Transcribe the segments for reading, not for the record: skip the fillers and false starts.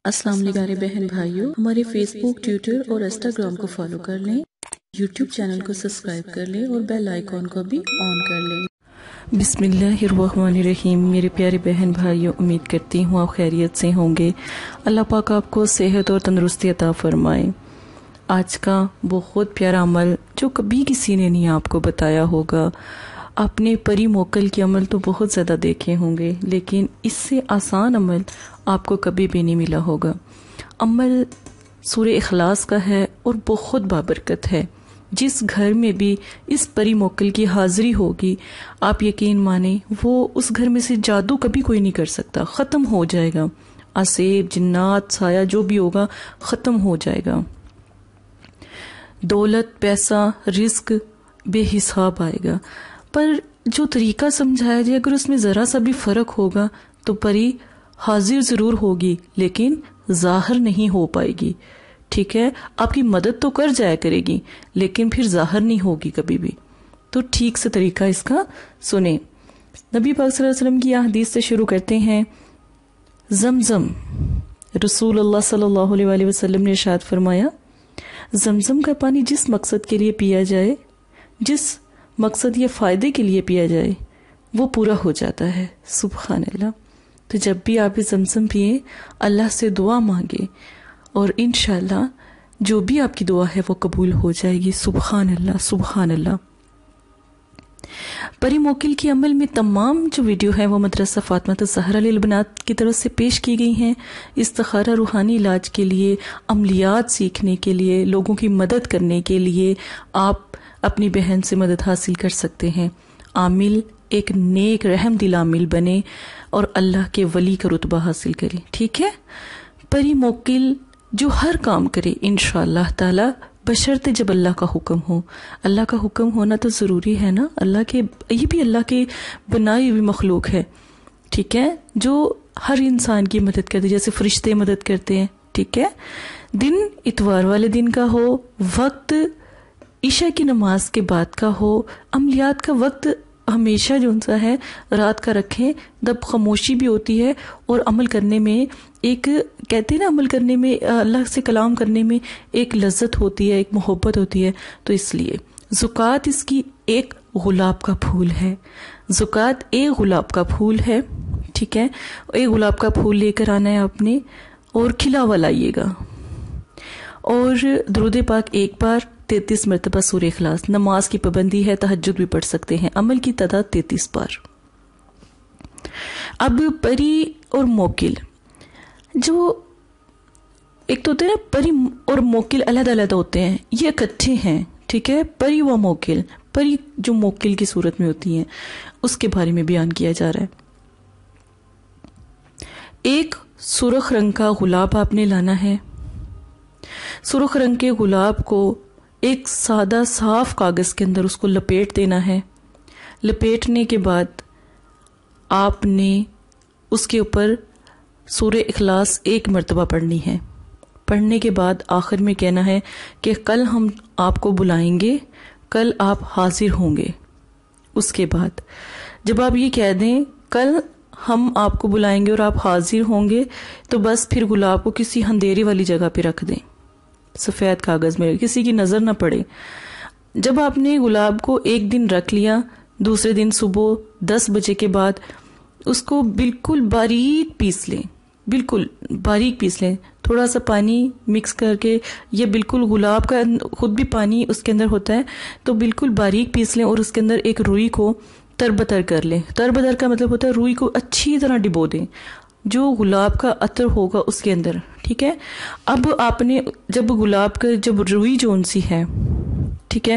السلام علیکم بہن بھائیوں، ہمارے فیس بک، ٹویٹر اور انسٹاگرام کو فالو کر لیں، یوٹیوب چینل کو سبسکرائب کر لیں اور بیل آئیکن کو بھی آن کر لیں۔ بسم اللہ الرحمن الرحیم۔ میرے پیارے بہن بھائیوں، امید کرتی ہوں آپ خیریت سے ہوں گے۔ اللہ پاک آپ کو صحت اور تندرستی عطا فرمائے۔ آج کا بہت پیارا عمل جو کبھی کسی نے نہیں آپ کو بتایا ہوگا، آپ نے پری موکل کے عمل تو بہت زیادہ دیکھے ہوں گے، لیکن اس سے آسان عمل آپ کو کبھی بھی نہیں ملا ہوگا۔ عمل سورہ اخلاص کا ہے اور بہت بابرکت ہے۔ جس گھر میں بھی اس پری موکل کی حاضری ہوگی، آپ یقین مانیں وہ اس گھر میں سے جادو کبھی کوئی نہیں کر سکتا، ختم ہو جائے گا۔ عصیب، جنات، سایہ جو بھی ہوگا ختم ہو جائے گا۔ دولت، پیسہ، رزق بے حساب آئے گا۔ پر جو طریقہ سمجھایا جائے، اگر اس میں ذرا سا بھی فرق ہوگا تو پری حاضر ضرور ہوگی لیکن ظاہر نہیں ہو پائے گی۔ ٹھیک ہے، آپ کی مدد تو کر جایا کرے گی لیکن پھر ظاہر نہیں ہوگی کبھی بھی۔ تو ٹھیک سے طریقہ اس کا سنیں۔ نبی پاک صلی اللہ علیہ وسلم کی حدیث سے شروع کرتے ہیں۔ زمزم، رسول اللہ صلی اللہ علیہ وآلہ وسلم نے ارشاد فرمایا، زمزم کا پانی جس مقصد کے لیے پیا جائے، جس مقصد یا فائدے کے لیے پیا جائے، وہ پورا ہو جاتا ہے۔ سبحان اللہ۔ تو جب بھی آپ زمزم پئیں، اللہ سے دعا مانگے اور انشاءاللہ جو بھی آپ کی دعا ہے وہ قبول ہو جائے گی۔ سبحان اللہ، سبحان اللہ۔ پری موکل کے عمل میں تمام جو ویڈیو ہے وہ مدرسہ فاطمہ الزہرا للبنات کی طرف سے پیش کی گئی ہیں۔ استخارہ، روحانی علاج کے لیے، عملیات سیکھنے کے لیے، لوگوں کی مدد کرنے کے لیے آپ اپنی بہن سے مدد حاصل کر سکتے ہیں۔ عامل ایک نیک رحم دل عامل بنے اور اللہ کے ولی کا رتبہ حاصل کرے۔ ٹھیک ہے، پری موکل جو ہر کام کرے انشاءاللہ تعالی، بشرطے جب اللہ کا حکم ہو۔ اللہ کا حکم ہونا تو ضروری ہے نا، یہ بھی اللہ کے بنائی ہوئی مخلوق ہے۔ ٹھیک ہے، جو ہر انسان کی مدد کرتے، جیسے فرشتے مدد کرتے ہیں۔ ٹھیک ہے، دن اتوار والے دن کا ہو، وقت عشاء کی نماز کے بعد کا ہو، عملیات کا وقت ہمیشہ جو سا ہے رات کا رکھیں، جب خاموشی بھی ہوتی ہے اور عمل کرنے میں ایک، کہتے ہیں نا، عمل کرنے میں، اللہ سے کلام کرنے میں ایک لذت ہوتی ہے، ایک محبت ہوتی ہے۔ تو اس لیے زکوٰۃ اس کی ایک گلاب کا پھول ہے۔ زکوٰۃ ایک گلاب کا پھول ہے۔ ٹھیک ہے، ایک گلاب کا پھول لے کر آنا ہے آپ نے اور کھلا ہوا لائیے گا، اور درود پاک ایک بار 33 مرتبہ سورہ اخلاص۔ نماز کی پابندی ہے، تہجد بھی پڑھ سکتے ہیں۔ عمل کی تعداد 33 بار۔ اب پری اور موکل، جو ایک تو ہوتے ہیں نا، پری اور موکل علیحدہ علیحدہ ہوتے ہیں، یہ اکٹھے ہیں۔ ٹھیک ہے، پری و موکل، پری جو موکل کی صورت میں ہوتی ہیں اس کے بارے میں بیان کیا جا رہا ہے۔ ایک سرخ رنگ کا گلاب آپ نے لانا ہے۔ سرخ رنگ کے گلاب کو ایک سادہ صاف کاغذ کے اندر اس کو لپیٹ دینا ہے۔ لپیٹنے کے بعد آپ نے اس کے اوپر سورہ اخلاص ایک مرتبہ پڑھنی ہے۔ پڑھنے کے بعد آخر میں کہنا ہے کہ کل ہم آپ کو بلائیں گے، کل آپ حاضر ہوں گے۔ اس کے بعد جب آپ یہ کہہ دیں کل ہم آپ کو بلائیں گے اور آپ حاضر ہوں گے، تو بس پھر گلاب کو کسی اندھیرے والی جگہ پہ رکھ دیں، سفید کاغذ میں، کسی کی نظر نہ پڑے۔ جب آپ نے گلاب کو ایک دن رکھ لیا، دوسرے دن صبح 10 بجے کے بعد اس کو بالکل باریک پیس لیں، بالکل باریک پیس لیں، تھوڑا سا پانی مکس کر کے، یہ بالکل گلاب کا خود بھی پانی اس کے اندر ہوتا ہے، تو بالکل باریک پیس لیں اور اس کے اندر ایک روئی کو تربتر کر لیں۔ تربتر کا مطلب ہوتا ہے روئی کو اچھی طرح ڈبو دیں، جو گلاب کا عطر ہوگا اس کے اندر۔ ٹھیک ہے، اب آپ نے جب گلاب کا جب روئی جون سی ہے، ٹھیک ہے،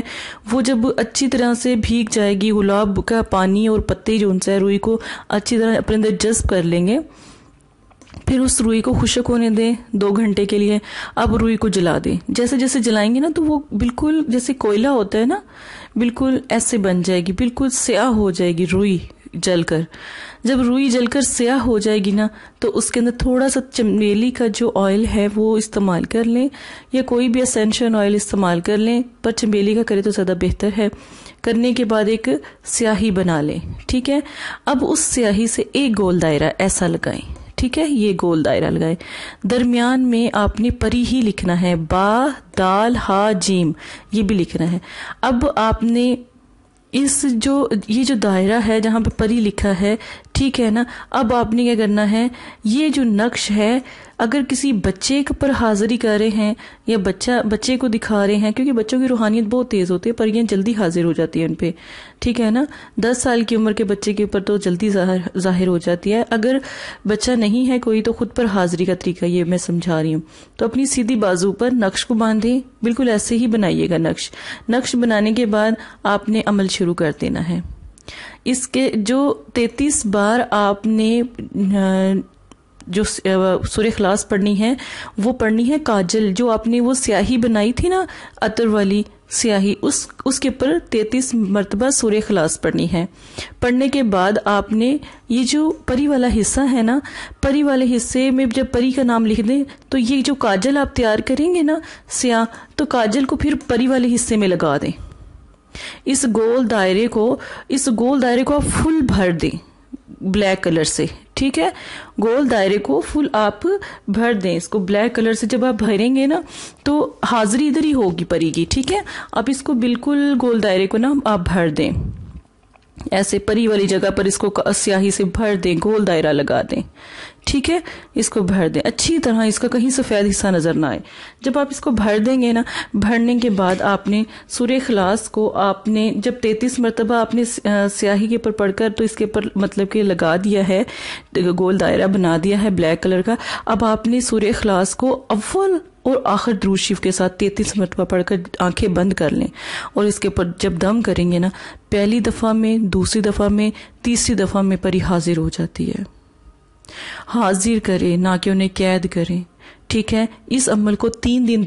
وہ جب اچھی طرح سے بھیگ جائے گی، گلاب کا پانی اور پتے جون سا ہے روئی کو اچھی طرح اپنے اندر جذب کر لیں گے، پھر اس روئی کو خشک ہونے دیں 2 گھنٹے کے لیے۔ اب روئی کو جلا دیں، جیسے جیسے جلائیں گے نا تو وہ بالکل جیسے کوئلہ ہوتا ہے نا، بالکل ایسے بن جائے گی، بالکل سیاہ ہو جائے گی روئی جل کر۔ جب روئی جل کر سیاہ ہو جائے گی نا، تو اس کے اندر تھوڑا سا چمیلی کا جو آئل ہے وہ استعمال کر لیں، یا کوئی بھی اسینشل آئل استعمال کر لیں، پر چمیلی کا کرے تو زیادہ بہتر ہے۔ کرنے کے بعد ایک سیاہی بنا لیں۔ ٹھیک ہے، اب اس سیاہی سے ایک گول دائرہ ایسا لگائیں۔ ٹھیک ہے، یہ گول دائرہ لگائے. درمیان میں آپ نے پری ہی لکھنا ہے، با دال ہا جیم یہ بھی لکھنا ہے. اب آپ نے یہ جو دائرہ ہے جہاں پہ پری لکھا ہے، ٹھیک ہے نا، اب آپ نے کیا کرنا ہے، یہ جو نقش ہے اگر کسی بچے پر حاضری کر رہے ہیں یا بچے کو دکھا رہے ہیں، کیونکہ بچوں کی روحانیت بہت تیز ہوتی ہے، پریاں جلدی حاضر ہو جاتی ہیں ان پہ، ٹھیک ہے نا. 10 سال کی عمر کے بچے کے اوپر تو جلدی ظاہر ہو جاتی ہے. اگر بچہ نہیں ہے کوئی تو خود پر حاضری کا طریقہ یہ میں سمجھا رہی ہوں. تو اپنی سیدھی بازو پر نقش کو باندھیں، بالکل ایسے ہی بنائیے گا نقش بنانے کے بعد آپ نے عمل شروع کر دینا ہے. اس کے جو 33 بار آپ نے جو سورہ اخلاص پڑھنی ہے وہ پڑھنی ہے کاجل، جو آپ نے وہ سیاہی بنائی تھی نا عطر والی سیاہی، اس کے اوپر 33 مرتبہ سورہ اخلاص پڑھنی ہے. پڑھنے کے بعد آپ نے یہ جو پری والا حصہ ہے نا، پری والے حصے میں جب پری کا نام لکھ دیں تو یہ جو کاجل آپ تیار کریں گے نا سیاہ، تو کاجل کو پھر پری والے حصے میں لگا دیں. اس گول دائرے کو آپ فل بھر دیں بلیک کلر سے، ٹھیک ہے، گول دائرے کو فل آپ بھر دیں. اس کو بلیک کلر سے جب آپ بھریں گے نا تو حاضری ادھر ہی ہوگی پری کی، ٹھیک ہے. آپ اس کو بالکل گول دائرے کو نا آپ بھر دیں، ایسے پری والی جگہ پر اس کو سیاہی سے بھر دیں، گول دائرہ لگا دیں، ٹھیک ہے. اس کو بھر دیں اچھی طرح، اس کا کہیں سفید حصہ نظر نہ آئے. جب آپ اس کو بھر دیں گے نا، بھرنے کے بعد آپ نے سورہ اخلاص کو آپ نے جب 33 مرتبہ آپ نے سیاہی کے اوپر پڑھ کر تو اس کے اوپر مطلب کہ لگا دیا ہے، گول دائرہ بنا دیا ہے بلیک کلر کا. اب آپ نے سورہ اخلاص کو اول اور آخر درود شریف کے ساتھ 33 مرتبہ پڑھ کر آنکھیں بند کر لیں، اور اس کے اوپر جب دم کریں گے نا، پہلی دفعہ میں، دوسری دفعہ میں، تیسری دفعہ میں پری حاضر ہو جاتی ہے. حاضر کریں، نہ کہ انہیں قید کریں، ٹھیک ہے. اس عمل کو 3 دن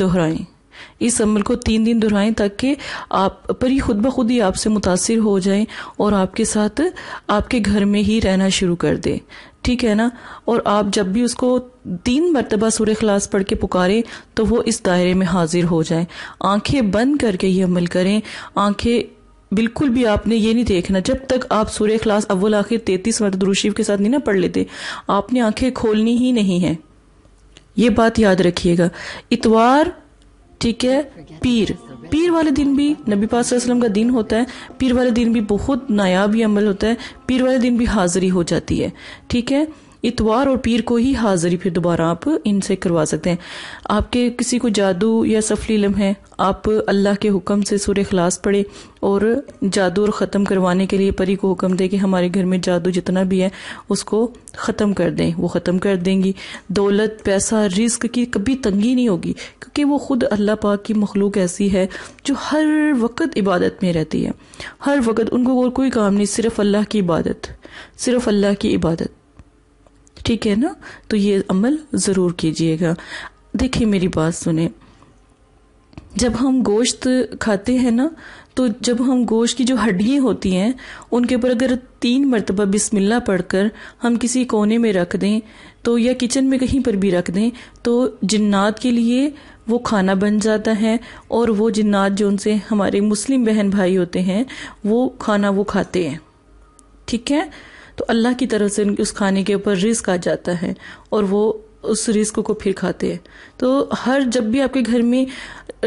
دہرائیں تاکہ آپ پری خود بخود ہی آپ سے متاثر ہو جائیں اور آپ کے ساتھ آپ کے گھر میں ہی رہنا شروع کر دیں، ٹھیک ہے نا. اور آپ جب بھی اس کو 3 مرتبہ سورہ اخلاص پڑھ کے پکاریں تو وہ اس دائرے میں حاضر ہو جائیں. آنکھیں بند کر کے یہ عمل کریں. آنکھیں بالکل بھی آپ نے یہ نہیں دیکھنا جب تک آپ سورہ اخلاص اول آخر 33 مرتبہ درود شریف کے ساتھ نہیں نہ پڑھ لیتے، آپ نے آنکھیں کھولنی ہی نہیں ہے. یہ بات یاد رکھیے گا. اتوار، ٹھیک ہے، پیر والے دن بھی نبی پاک صلی اللہ علیہ وسلم کا دن ہوتا ہے. پیر والے دن بھی بہت نایاب یہ عمل ہوتا ہے. پیر والے دن بھی حاضری ہو جاتی ہے، ٹھیک ہے. اتوار اور پیر کو ہی حاضری پھر دوبارہ آپ ان سے کروا سکتے ہیں. آپ کے کسی کو جادو یا سفلی علم ہے، آپ اللہ کے حکم سے سورہ اخلاص پڑھے اور جادو اور ختم کروانے کے لیے پری کو حکم دے کہ ہمارے گھر میں جادو جتنا بھی ہے اس کو ختم کر دیں. وہ ختم کر دیں گی. دولت، پیسہ، رزق کی کبھی تنگی نہیں ہوگی، کیونکہ وہ خود اللہ پاک کی مخلوق ایسی ہے جو ہر وقت عبادت میں رہتی ہے. ہر وقت ان کو اور کوئی کام نہیں، صرف اللہ کی عبادت، صرف اللہ کی عبادت، ٹھیک ہے نا. تو یہ عمل ضرور کیجئے گا. دیکھیں میری بات سنیں، جب ہم گوشت کھاتے ہیں نا، تو جب ہم گوشت کی جو ہڈیاں ہوتی ہیں ان کے اوپر اگر 3 مرتبہ بسم اللہ پڑھ کر ہم کسی کونے میں رکھ دیں تو یا کچن میں کہیں پر بھی رکھ دیں تو جنات کے لیے وہ کھانا بن جاتا ہے، اور وہ جنات جو ان سے ہمارے مسلم بہن بھائی ہوتے ہیں وہ کھانا وہ کھاتے ہیں، ٹھیک ہے. تو اللہ کی طرف سے اس کھانے کے اوپر رزق آ جاتا ہے اور وہ اس رزق کو پھر کھاتے ہیں. تو جب بھی آپ کے گھر میں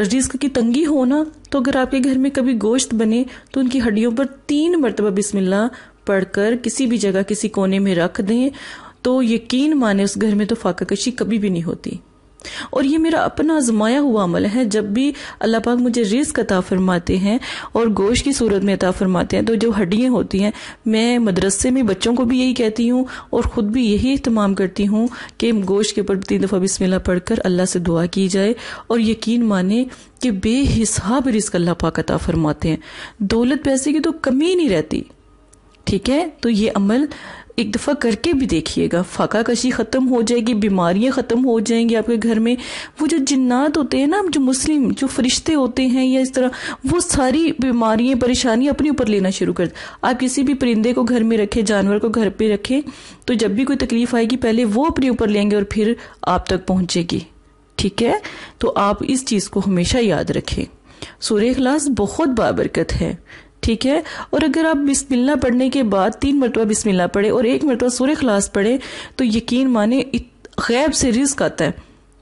رزق کی تنگی ہو نا، تو اگر آپ کے گھر میں کبھی گوشت بنے تو ان کی ہڈیوں پر 3 مرتبہ بسم اللہ پڑھ کر کسی بھی جگہ کسی کونے میں رکھ دیں تو یقین مانے اس گھر میں تو فاقہ کشی کبھی بھی نہیں ہوتی. اور یہ میرا اپنا آزمایا ہوا عمل ہے. جب بھی اللہ پاک مجھے رزق عطا فرماتے ہیں اور گوشت کی صورت میں عطا فرماتے ہیں، تو جو ہڈیاں ہوتی ہیں میں مدرسے میں بچوں کو بھی یہی کہتی ہوں اور خود بھی یہی اہتمام کرتی ہوں کہ گوشت کے اوپر 3 دفعہ بسم اللہ پڑھ کر اللہ سے دعا کی جائے، اور یقین مانے کہ بے حساب رزق اللہ پاک عطا فرماتے ہیں. دولت پیسے کی تو کمی نہیں رہتی، ٹھیک ہے. تو یہ عمل ایک دفعہ کر کے بھی دیکھیے گا. فاقہ کشی ختم ہو جائے گی، بیماریاں ختم ہو جائیں گی آپ کے گھر میں. وہ جو جنات ہوتے ہیں نا، جو مسلم جو فرشتے ہوتے ہیں یا اس طرح، وہ ساری بیماریاں پریشانیاں اپنے اوپر لینا شروع کر دیں. آپ کسی بھی پرندے کو گھر میں رکھیں، جانور کو گھر پہ رکھیں، تو جب بھی کوئی تکلیف آئے گی پہلے وہ اپنے اوپر لیں گے اور پھر آپ تک پہنچے گی، ٹھیک ہے. تو آپ اس چیز کو ہمیشہ یاد رکھیں. سورہ اخلاص بہت بابرکت ہے، ٹھیک ہے؟ اور اگر آپ بسم اللہ پڑھنے کے بعد 3 مرتبہ بسم اللہ پڑھیں اور 1 مرتبہ سورہ اخلاص پڑھیں تو یقین مانے غیب سے رزق آتا ہے.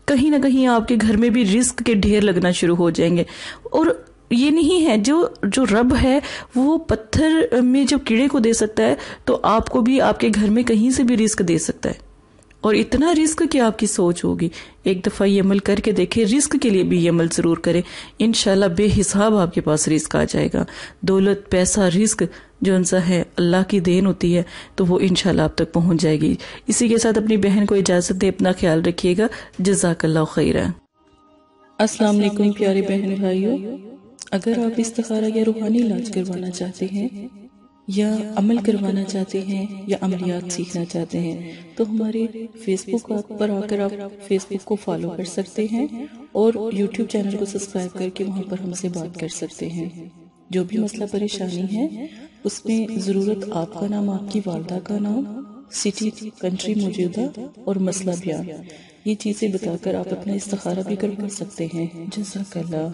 کہیں نہ کہیں آپ کے گھر میں بھی رزق کے ڈھیر لگنا شروع ہو جائیں گے. اور یہ نہیں ہے جو رب ہے وہ پتھر میں جب کیڑے کو دے سکتا ہے تو آپ کو بھی آپ کے گھر میں کہیں سے بھی رزق دے سکتا ہے. اور اتنا رزق کہ آپ کی سوچ ہوگی. ایک دفعہ یہ عمل کر کے دیکھیں، رزق کے لیے بھی یہ عمل ضرور کریں، انشاءاللہ بے حساب آپ کے پاس رزق آ جائے گا. دولت، پیسہ، رزق جو انسا ہے اللہ کی دین ہوتی ہے تو وہ انشاءاللہ آپ تک پہنچ جائے گی. اسی کے ساتھ اپنی بہن کو اجازت دے، اپنا خیال رکھیے گا. جزاک اللہ خیرہ. السلام علیکم پیارے بہن بھائیوں، اگر آپ استخارہ یا روحانی علاج کروانا چاہتے ہیں یا عمل کروانا چاہتے ہیں یا عملیات سیکھنا چاہتے ہیں تو ہمارے فیس بک پر آ کر آپ فیس بک کو فالو کر سکتے ہیں اور یوٹیوب چینل کو سبسکرائب کر کے وہاں پر ہم سے بات کر سکتے ہیں. جو بھی مسئلہ پریشانی ہے اس میں ضرورت آپ کا نام، آپ کی والدہ کا نام، سٹی، کنٹری موجودہ اور مسئلہ بیان، یہ چیزیں بتا کر آپ اپنا استخارہ بھی کروا سکتے ہیں. جزاک اللہ.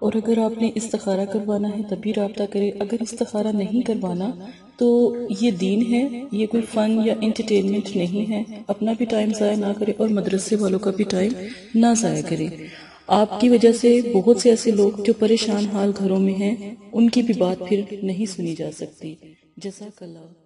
اور اگر آپ نے استخارہ کروانا ہے تب بھی رابطہ کرے. اگر استخارہ نہیں کروانا تو یہ دین ہے، یہ کوئی فن یا انٹرٹینمنٹ نہیں ہے. اپنا بھی ٹائم ضائع نہ کرے اور مدرسے والوں کا بھی ٹائم نہ ضائع کرے. آپ کی وجہ سے بہت سے ایسے لوگ جو پریشان حال گھروں میں ہیں ان کی بھی بات پھر نہیں سنی جا سکتی. جزاک اللہ.